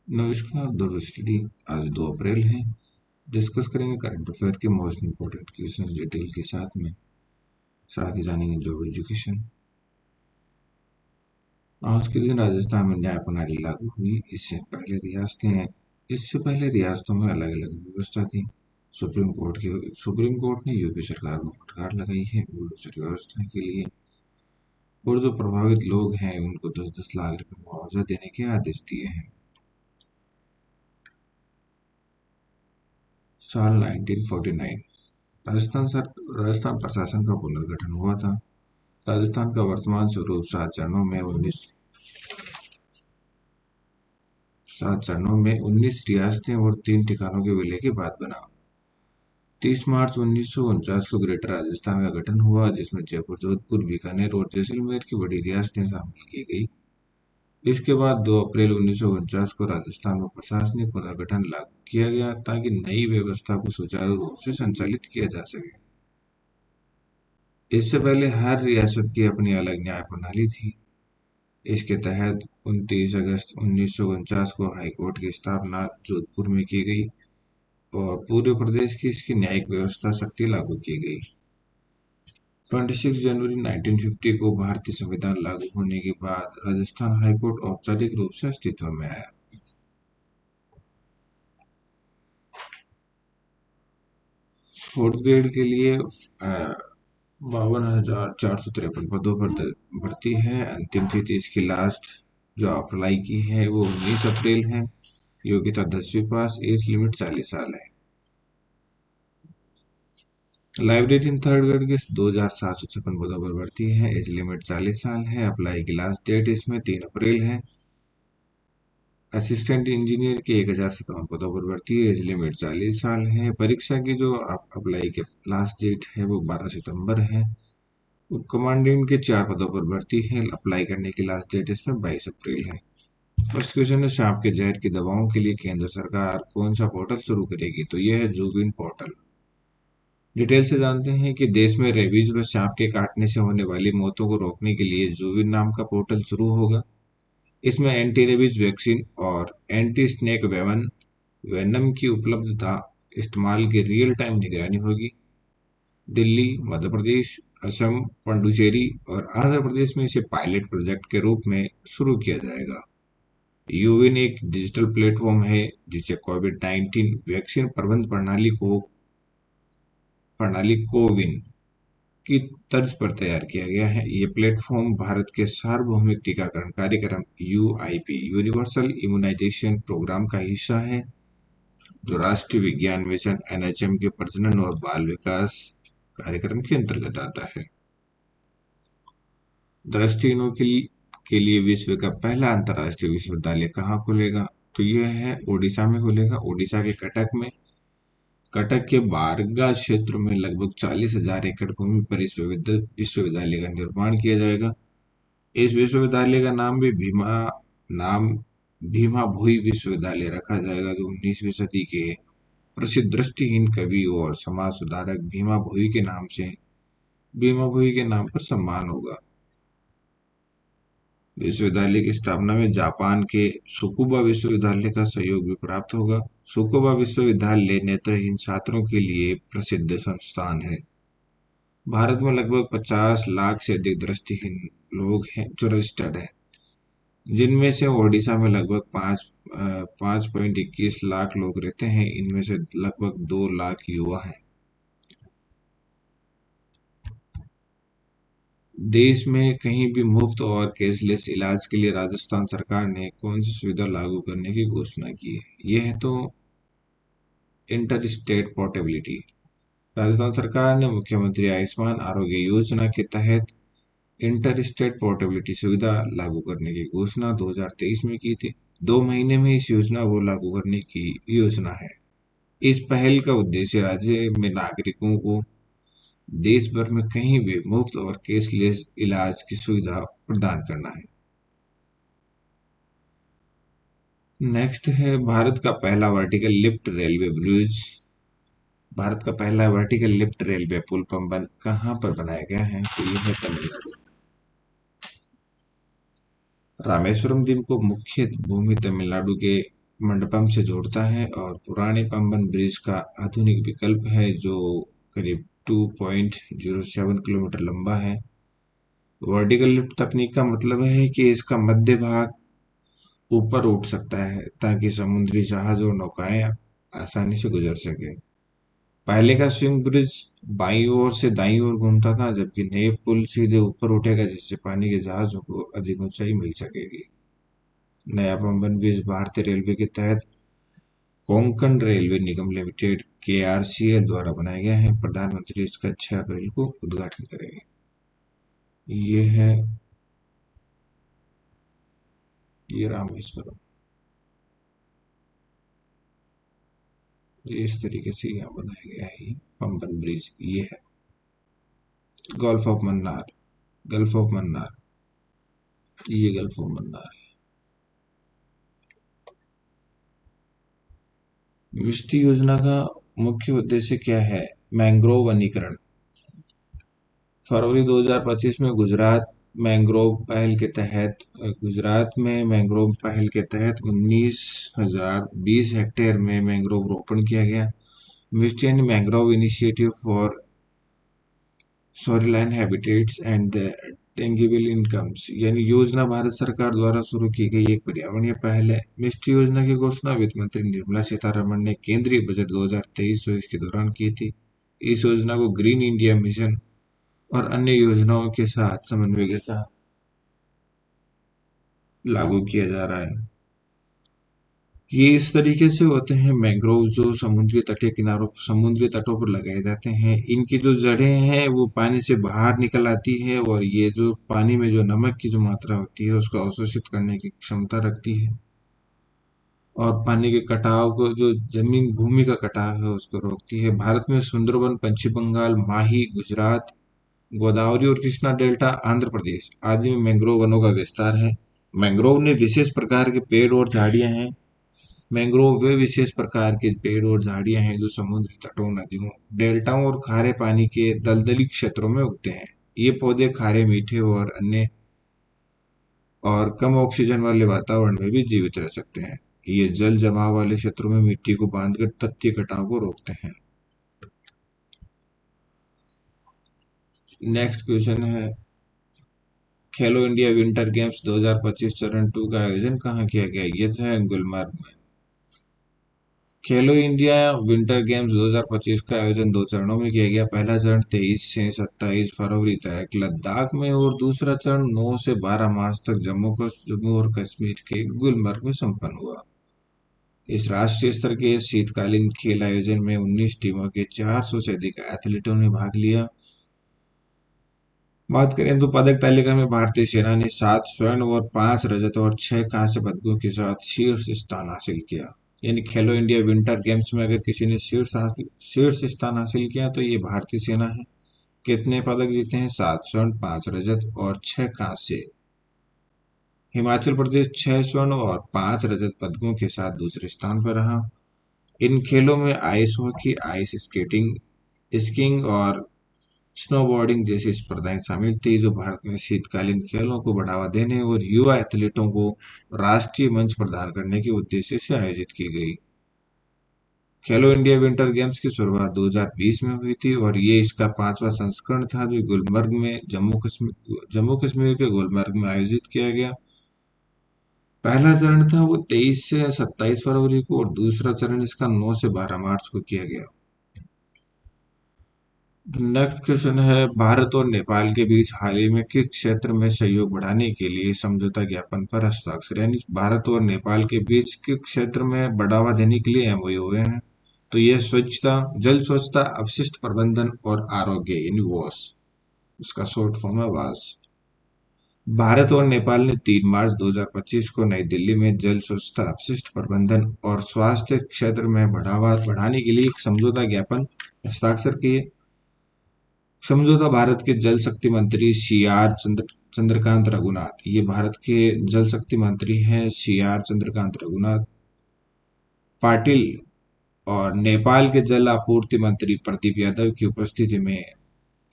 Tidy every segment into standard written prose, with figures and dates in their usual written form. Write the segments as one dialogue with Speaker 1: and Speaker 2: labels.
Speaker 1: नमस्कार दोस्तों। आज 2 अप्रैल है। डिस्कस करेंगे करंट अफेयर के मोस्ट इम्पोर्टेंट क्वेश्चंस डिटेल के साथ ही जानेंगे जॉब एजुकेशन। आज के दिन राजस्थान में न्याय प्रणाली लागू हुई। इससे पहले रियासतों में अलग अलग व्यवस्था थी। सुप्रीम कोर्ट ने यूपी सरकार को फटकार लगाई है दूसरी व्यवस्था के लिए, और जो प्रभावित लोग हैं उनको 10-10 लाख रुपए मुआवजा देने के आदेश दिए हैं। साल 1949 राजस्थान प्रशासन का पुनर्गठन हुआ था। राजस्थान का वर्तमान स्वरूप 7 चरणों में 19 रियासतें और 3 ठिकानों के विलय के बाद बना। 30 मार्च 1949 को ग्रेटर राजस्थान का गठन हुआ, जिसमें जयपुर, जोधपुर, बीकानेर और जैसलमेर की बड़ी रियासतें शामिल की गई। इसके बाद 2 अप्रैल 1949 को राजस्थान में प्रशासनिक पुनर्गठन लागू किया गया ताकि नई व्यवस्था को सुचारू रूप से संचालित किया जा सके। इससे पहले हर रियासत की अपनी अलग न्याय प्रणाली थी। इसके तहत 29 अगस्त 1949 को हाईकोर्ट की स्थापना जोधपुर में की गई और पूरे प्रदेश की इसकी न्यायिक व्यवस्था सख्ती लागू की गई। 26 जनवरी 1950 को भारतीय संविधान लागू होने के बाद राजस्थान हाईकोर्ट औपचारिक रूप से अस्तित्व में आया। फोर्थ ग्रेड के लिए 52,453 पदों पर भर्ती है। अंतिम तिथि इसकी लास्ट जो अप्लाई की है वो 19 अप्रैल है। योग्यता 10वीं पास। एज लिमिट 40 साल है। लाइब्रेरियन थर्ड ग्रेड के 2,756 पदों पर भर्ती है। एज लिमिट 40 साल है। अप्लाई की लास्ट डेट इसमें 3 अप्रैल है। असिस्टेंट इंजीनियर के 1,057 पदों पर भर्ती है। एज लिमिट 40 साल है। परीक्षा की जो अप्लाई के लास्ट डेट है वो 12 सितंबर है। कमांडेंट के 4 पदों पर भर्ती है। अप्लाई करने की लास्ट डेट इसमें 22 अप्रैल है। फर्स्ट क्वेश्चन है, सांप के जहर की दवाओं के लिए केंद्र सरकार कौन सा पोर्टल शुरू करेगी? तो यह है जूबिन पोर्टल। डिटेल से जानते हैं कि देश में रेबीज व सांप के काटने से होने वाली मौतों को रोकने के लिए जूबिन नाम का पोर्टल शुरू होगा। इसमें एंटी रेबीज वैक्सीन और एंटी स्नेक वेनम की उपलब्धता, इस्तेमाल की रियल टाइम निगरानी होगी। दिल्ली, मध्य प्रदेश, असम, पुडुचेरी और आंध्र प्रदेश में इसे पायलट प्रोजेक्ट के रूप में शुरू किया जाएगा। यूविन एक डिजिटल प्लेटफॉर्म है जिसे कोविड-19 वैक्सीन प्रबंध प्रणाली कोविन की तर्ज पर तैयार किया गया है। ये प्लेटफॉर्म भारत के सार्वभौमिक टीकाकरण कार्यक्रम यूआईपी यूनिवर्सल इम्यूनाइजेशन प्रोग्राम का हिस्सा है, जो राष्ट्रीय विज्ञान मिशन एनएचएम के प्रजनन और बाल विकास कार्यक्रम के अंतर्गत आता है। दृष्टिहीनों के लिए विश्व का पहला अंतर्राष्ट्रीय विश्वविद्यालय कहाँ खुलेगा? तो यह है ओडिशा में खुलेगा। ओडिशा के कटक के बारगा क्षेत्र में लगभग 40,000 एकड़ भूमि पर इस विश्वविद्यालय का निर्माण किया जाएगा। इस विश्वविद्यालय का नाम भीमा भोई विश्वविद्यालय रखा जाएगा, जो 19वीं सदी के प्रसिद्ध दृष्टिहीन कवि और समाज सुधारक भीमा भोई के नाम पर सम्मान होगा। विश्वविद्यालय की स्थापना में जापान के सुकुबा विश्वविद्यालय का सहयोग भी प्राप्त होगा। सुकुबा विश्वविद्यालय नेत्रहीन छात्रों के लिए प्रसिद्ध संस्थान है। भारत में लगभग 50 लाख से अधिक दृष्टिहीन लोग हैं जो रजिस्टर्ड हैं, जिनमें से ओडिशा में लगभग 5.21 लाख लोग रहते हैं। इनमें से लगभग 2 लाख युवा हैं। देश में कहीं भी मुफ्त और कैशलेस इलाज के लिए राजस्थान सरकार ने कौन सी सुविधा लागू करने की घोषणा की है? यह है तो इंटर स्टेट पोर्टेबिलिटी। राजस्थान सरकार ने मुख्यमंत्री आयुष्मान आरोग्य योजना के तहत इंटर स्टेट पोर्टेबिलिटी सुविधा लागू करने की घोषणा 2023 में की थी। 2 महीने में इस योजना को लागू करने की योजना है। इस पहल का उद्देश्य राज्य में नागरिकों को देश भर में कहीं भी मुफ्त और कैशलेस इलाज की सुविधा प्रदान करना है। नेक्स्ट है, भारत का पहला वर्टिकल लिफ्ट रेलवे पुल कहाँ पर बनाया गया है? तो यह है तमिलनाडु। रामेश्वरम द्वीप को मुख्य भूमि तमिलनाडु के मंडपम से जोड़ता है और पुराने पंबन ब्रिज का आधुनिक विकल्प है जो करीब 2.07 किलोमीटर लंबा है। वर्टिकल लिफ्ट तकनीक का मतलब है कि इसका मध्य भाग ऊपर उठ सकता है ताकि समुद्री जहाज और नौकाएं आसानी से गुजर सके। पहले का स्विंग ब्रिज बाईं ओर से दाईं ओर घूमता था, जबकि नए पुल सीधे ऊपर उठेगा जिससे पानी के जहाजों को अधिक ऊंचाई मिल सकेगी। नया पंबन ब्रिज भारतीय रेलवे के तहत कोंकण रेलवे निगम लिमिटेड (KRCL) द्वारा बनाया गया है। प्रधानमंत्री इसका 6 अप्रैल को उद्घाटन करेंगे। ये रामेश्वरम। इस तरीके से यहाँ बनाया गया है पंबन ब्रिज। ये है gulf of Mannar. Gulf of Mannar, ये गल्फ ऑफ मन्नार है। मिष्टी योजना का मुख्य उद्देश्य क्या है? मैंग्रोव वनीकरण। फरवरी 2025 में गुजरात में मैंग्रोव पहल के तहत 19,020 हेक्टेयर में मैंग्रोव रोपण किया गया। Mishti and mangrove initiative for shoreline habitats and the tangible incomes यानी योजना भारत सरकार द्वारा शुरू की गई एक पर्यावरणीय पहल है। मिष्टी योजना की घोषणा वित्त मंत्री निर्मला सीतारमण ने केंद्रीय बजट 2023-24 के दौरान की थी। इस योजना को ग्रीन इंडिया मिशन और अन्य योजनाओं के साथ समन्वय के साथ लागू किया जा रहा है। ये इस तरीके से होते हैं मैंग्रोव जो समुद्री तटों पर लगाए जाते हैं। इनकी जो जड़ें हैं वो पानी से बाहर निकल आती है और ये जो पानी में जो नमक की जो मात्रा होती है उसको अवशोषित करने की क्षमता रखती है और पानी के कटाव को, जो जमीन भूमि का कटाव है, उसको रोकती है। भारत में सुंदरबन, पश्चिम बंगाल, माही, गुजरात, गोदावरी और कृष्णा डेल्टा, आंध्र प्रदेश आदि में मैंग्रोव वनों का विस्तार है। मैंग्रोव ने विशेष प्रकार के पेड़ और झाड़ियां हैं मैंग्रोव वे विशेष प्रकार के पेड़ और झाड़ियां हैं जो समुद्री तटों, नदियों, डेल्टाओं और खारे पानी के दलदली क्षेत्रों में उगते हैं। ये पौधे खारे, मीठे और कम ऑक्सीजन वाले वातावरण में भी जीवित रह सकते हैं। ये जल जमाव वाले क्षेत्रों में मिट्टी को बांधकर तटीय कटाव को रोकते हैं। नेक्स्ट क्वेश्चन है, खेलो इंडिया विंटर गेम्स 2025 चरण 2 का आयोजन कहाँ किया गया? ये है गुलमर्ग में। खेलो इंडिया विंटर गेम्स 2025 का आयोजन 2 चरणों में किया गया। पहला चरण 23 से 27 फरवरी तक लद्दाख में और दूसरा चरण 9 से 12 मार्च तक जम्मू और कश्मीर के गुलमर्ग में संपन्न हुआ। इस राष्ट्रीय स्तर के शीतकालीन खेल आयोजन में 19 टीमों के 400 से अधिक एथलीटों ने भाग लिया। बात करें तो पदक तालिका में भारतीय सेना ने 7 स्वर्ण और 5 रजत और 6 कांस्य पदकों के साथ शीर्ष स्थान हासिल किया। यानी खेलो इंडिया विंटर गेम्स में अगर किसी ने शीर्ष स्थान हासिल किया तो ये भारतीय सेना है। कितने पदक जीते हैं? 7 स्वर्ण, 5 रजत और 6 कांस्य। हिमाचल प्रदेश 6 स्वर्ण और 5 रजत पदकों के साथ दूसरे स्थान पर रहा। इन खेलों में ice hockey, ice skating, skiing और स्नोबोर्डिंग जैसी स्पर्धाएं शामिल थी जो भारत में शीतकालीन खेलों को बढ़ावा देने और युवा एथलीटों को राष्ट्रीय मंच प्रदान करने के उद्देश्य से आयोजित की गई। खेलो इंडिया विंटर गेम्स की शुरुआत 2020 में हुई थी और ये इसका 5वां संस्करण था जो जम्मू कश्मीर के गुलमर्ग में आयोजित किया गया। पहला चरण था वो 23 से 27 फरवरी को और दूसरा चरण इसका 9 से 12 मार्च को किया गया। नेक्स्ट क्वेश्चन है, भारत और नेपाल के बीच हाल ही में किस क्षेत्र में सहयोग बढ़ाने के लिए समझौता ज्ञापन पर हस्ताक्षर? यानी भारत और नेपाल के बीच किस क्षेत्र में बढ़ावा देने के लिए एमओयू हुए हैं? तो ये स्वच्छता, जल स्वच्छता, अपशिष्ट प्रबंधन और आरोग्य यानी वॉस, इसका शॉर्ट फॉर्म है वास। भारत और नेपाल ने 3 मार्च 2025 को नई दिल्ली में जल स्वच्छता, अपशिष्ट प्रबंधन और स्वास्थ्य क्षेत्र में बढ़ावा बढ़ाने के लिए एक समझौता ज्ञापन हस्ताक्षर किए। समझौता भारत के जल शक्ति मंत्री चंद्रकांत रघुनाथ, ये भारत के जल शक्ति मंत्री हैं चंद्रकांत रघुनाथ पाटिल और नेपाल के जल आपूर्ति मंत्री प्रदीप यादव की उपस्थिति में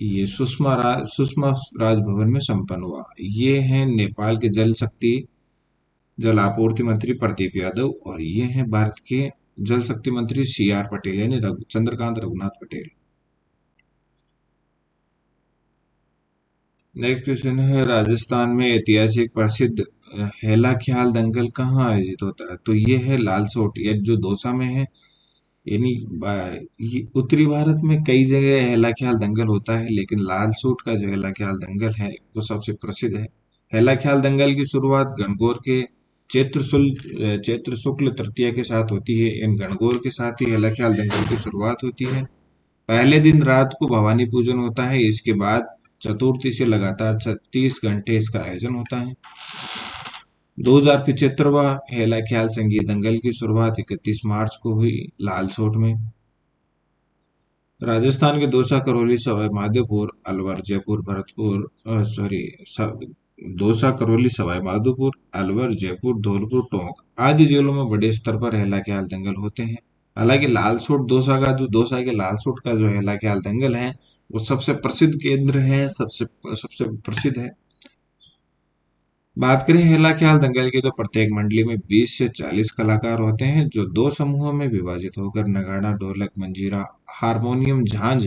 Speaker 1: ये सुषमा राज भवन में संपन्न हुआ। ये हैं नेपाल के जल शक्ति जल आपूर्ति मंत्री प्रदीप यादव, और ये हैं भारत के जल शक्ति मंत्री CR पटेल यानी चंद्रकांत रघुनाथ पटेल। नेक्स्ट क्वेश्चन है, राजस्थान में ऐतिहासिक प्रसिद्ध हेला ख्याल दंगल कहाँ आयोजित होता है? तो ये है लालसोट, ये जो दौसा में है। यानी ये उत्तरी भारत में कई जगह हेला ख्याल दंगल होता है, लेकिन लालसोट का जो हेला ख्याल दंगल है वो सबसे प्रसिद्ध है। हेला ख्याल दंगल की शुरुआत गणगौर के चैत्र शुक्ल तृतीया के साथ होती है। इन गणगौर के साथ ही हेला ख्याल दंगल की शुरुआत होती है। पहले दिन रात को भवानी पूजन होता है। इसके बाद चतुर्थी से लगातार 36 घंटे इसका आयोजन होता है। 2075वां हेला ख्याल संगीत दंगल की शुरुआत 31 मार्च को हुई लालसोट में। राजस्थान के दौसा, करौली, सवाई माधोपुर, अलवर, जयपुर, भरतपुर सॉरी दौसा, करौली, सवाई माधोपुर, अलवर, जयपुर, धौलपुर, टोंक आदि जिलों में बड़े स्तर पर हेला ख्याल दंगल होते हैं। हालांकि लालसोट दौसा के लालसोट का जो हेला ख्याल दंगल है वो सबसे प्रसिद्ध केंद्र है, सबसे सबसे प्रसिद्ध है। बात करें हेला ख्याल दंगल की, तो प्रत्येक मंडली में 20 से 40 कलाकार होते हैं, जो दो समूहों में विभाजित होकर नगाड़ा, ढोलक, मंजीरा, हारमोनियम, झांझ,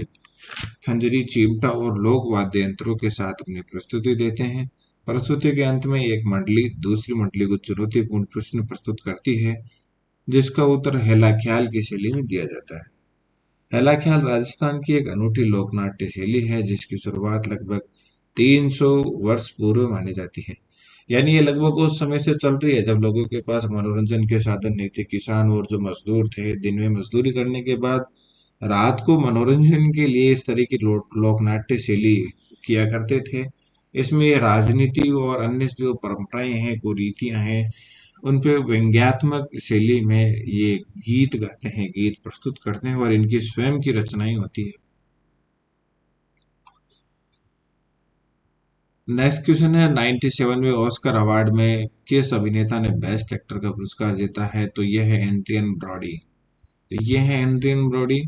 Speaker 1: खंजरी, चिमटा और लोक वाद्य यंत्रों के साथ अपनी प्रस्तुति देते हैं। प्रस्तुति के अंत में एक मंडली दूसरी मंडली को चुनौतीपूर्ण प्रश्न प्रस्तुत करती है, जिसका उत्तर हेला ख्याल की शैली में दिया जाता है। हेला ख्याल राजस्थान की एक अनूठी लोक नाट्य शैली है, जिसकी शुरुआत लगभग 300 वर्ष पूर्व मानी जाती है। यानी ये लगभग उस समय से चल रही है जब लोगों के पास मनोरंजन के साधन नहीं थे। किसान और जो मजदूर थे, दिन में मजदूरी करने के बाद रात को मनोरंजन के लिए इस तरह की लोक नाट्य शैली किया करते थे। इसमें राजनीति और अन्य जो परंपराएं हैं, कुरीतियां हैं, उन पे व्यंग्यात्मक शैली में ये गीत गाते हैं, गीत प्रस्तुत करते हैं, और इनकी स्वयं की रचनाएं होती है। नेक्स्ट क्वेश्चन है, 97वें ऑस्कर अवार्ड में किस अभिनेता ने बेस्ट एक्टर का पुरस्कार जीता है? तो यह है एड्रियन ब्रॉडी। तो ये है एड्रियन ब्रॉडी,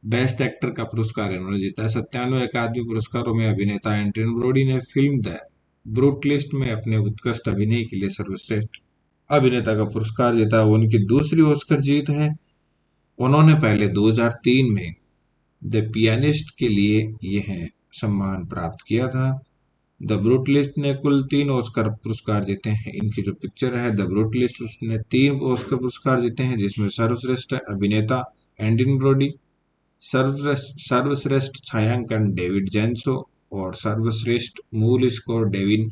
Speaker 1: बेस्ट एक्टर का पुरस्कार इन्होंने जीता है। 97 अकादमी पुरस्कारों में अभिनेता एड्रियन ब्रॉडी ने फिल्म द ब्रूटलिस्ट में अपने उत्कृष्ट अभिनय के लिए सर्वश्रेष्ठ अभिनेता का पुरस्कार जीता। उनकी दूसरी ऑस्कर जीत है। उन्होंने पहले 2003 में द पियानिस्ट के लिए यह सम्मान प्राप्त किया था। द ब्रूटलिस्ट ने कुल 3 ऑस्कर पुरस्कार जीते हैं। इनकी जो पिक्चर है द ब्रूटलिस्ट, उसने 3 ऑस्कर पुरस्कार जीते हैं, जिसमें सर्वश्रेष्ठ अभिनेता एड्रियन ब्रॉडी, सर्वश्रेष्ठ छायांकन डेविड जेंसो और सर्वश्रेष्ठ मूल स्कोर डेविन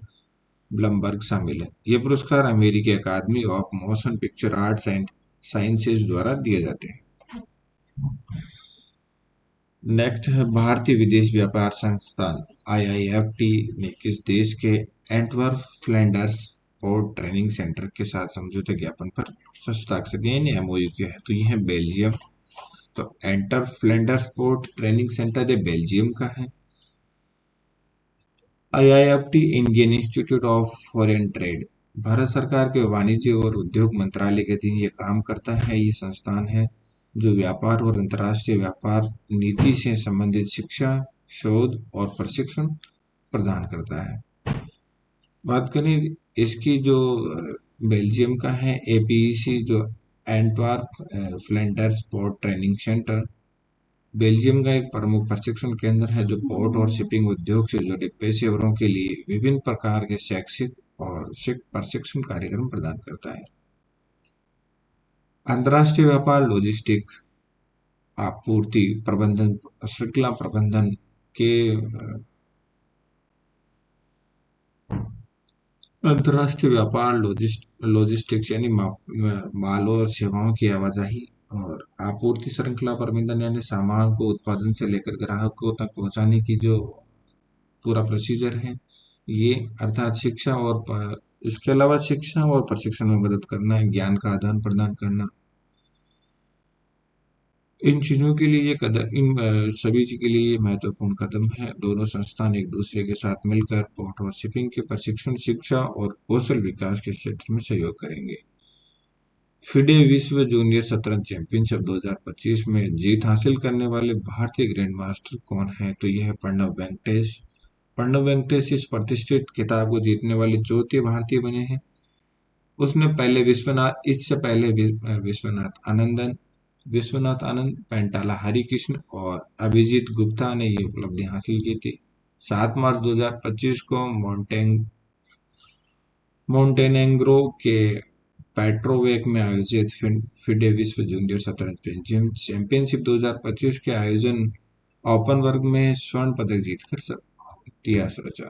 Speaker 1: ब्लमबर्ग शामिल है। ये पुरस्कार अमेरिकी academy of motion picture arts and sciences द्वारा दिए जाते हैं। नेक्स्ट है, भारतीय विदेश व्यापार संस्थान IIFT ने किस देश के Antwerp Flanders port training centre के साथ समझौता ज्ञापन पर हस्ताक्षर किया, यानी MOU किया है? तो यह है बेल्जियम। तो enter Flanders port training centre ये बेल्जियम का है। IIFT Indian institute of foreign trade Bharat सरकार के वाणिज्य और उद्योग मंत्रालय के अधीन ये काम करता है। ये संस्थान है जो व्यापार और अंतर्राष्ट्रीय व्यापार नीति से संबंधित शिक्षा, शोध और प्रशिक्षण प्रदान करता है। बात करें इसकी, जो बेल्जियम का है APEC, जो Antwerp Flanders port training centre, Belgium का एक प्रमुख प्रशिक्षण केंद्र है जो पोर्ट और शिपिंग उद्योग से जुड़े पेशेवरों के लिए विभिन्न प्रकार के शैक्षिक और प्रशिक्षण कार्यक्रम प्रदान करता है। अंतर्राष्ट्रीय व्यापार, लॉजिस्टिक, आपूर्ति प्रबंधन, श्रृंखला प्रबंधन के अंतर्राष्ट्रीय व्यापार, लॉजिस्टिक्स यानी माल और सेवाओं की आवाजाही, और आपूर्ति श्रृंखला प्रबंधन यानी सामान को उत्पादन से लेकर ग्राहकों तक पहुंचाने की जो पूरा प्रोसीजर है ये, अर्थात शिक्षा और इसके अलावा शिक्षा और प्रशिक्षण में मदद करना, ज्ञान का आदान प्रदान करना, इन चीजों के लिए ये कदम, इन सभी के लिए ये महत्वपूर्ण कदम है। दोनों संस्थान एक दूसरे के साथ मिलकर पोर्ट और शिपिंग के प्रशिक्षण, शिक्षा और कौशल विकास के क्षेत्र में सहयोग करेंगे। फिडे विश्व जूनियर शतरंज चैंपियनशिप 2025 में जीत हासिल करने वाले भारतीय ग्रैंड मास्टर कौन है? तो यह है प्रणव वेंकटेश। प्रणब वेंकटेश इस प्रतिष्ठित खिताब को जीतने वाले चौथे भारतीय बने हैं। उसने पहले विश्वनाथ इससे पहले विश्वनाथ आनंद, पेंटाला हरिकृष्ण और अभिजीत गुप्ता ने ये उपलब्धि हासिल की थी। 7 मार्च 2025 को मोंटेनेग्रो के पेट्रोवेक में आयोजित फिडे विश्व जूनियर शतरंज चैंपियनशिप 2025 के आयोजन ओपन वर्ग में स्वर्ण पदक जीतकर इतिहास रचा।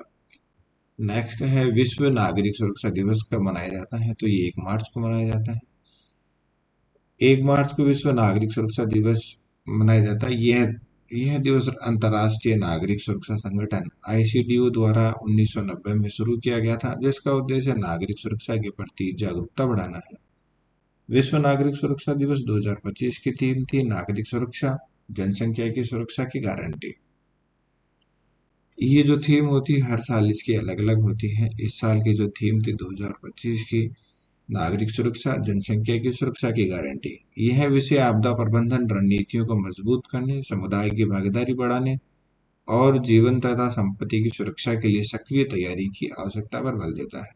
Speaker 1: नेक्स्ट है विश्व नागरिक सुरक्षा दिवस कब मनाया जाता है, तो ये 1 मार्च को मनाया जाता है। 1 मार्च को विश्व नागरिक सुरक्षा दिवस मनाया जाता है। यह दिवस अंतर्राष्ट्रीय नागरिक सुरक्षा संगठन आईसीडीओ द्वारा 1990 में शुरू किया गया था, जिसका उद्देश्य नागरिक सुरक्षा के प्रति जागरूकता बढ़ाना है। विश्व नागरिक सुरक्षा दिवस 2025 की थीम थी नागरिक सुरक्षा, जनसंख्या की सुरक्षा की गारंटी। ये जो थीम होती है हर साल इसकी अलग अलग होती है। इस साल की जो थीम थी 2025 की, नागरिक सुरक्षा, जनसंख्या की सुरक्षा की गारंटी। यह विषय आपदा प्रबंधन रणनीतियों को मजबूत करने, समुदाय की भागीदारी बढ़ाने और जीवन तथा संपत्ति की सुरक्षा के लिए सक्रिय तैयारी की आवश्यकता पर बल देता है।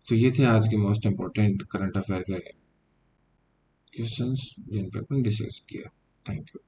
Speaker 1: तो ये थे आज के मोस्ट इम्पोर्टेंट करंट अफेयर के क्वेश्चंस जिन पर अपन डिस्कस किया। Thank you.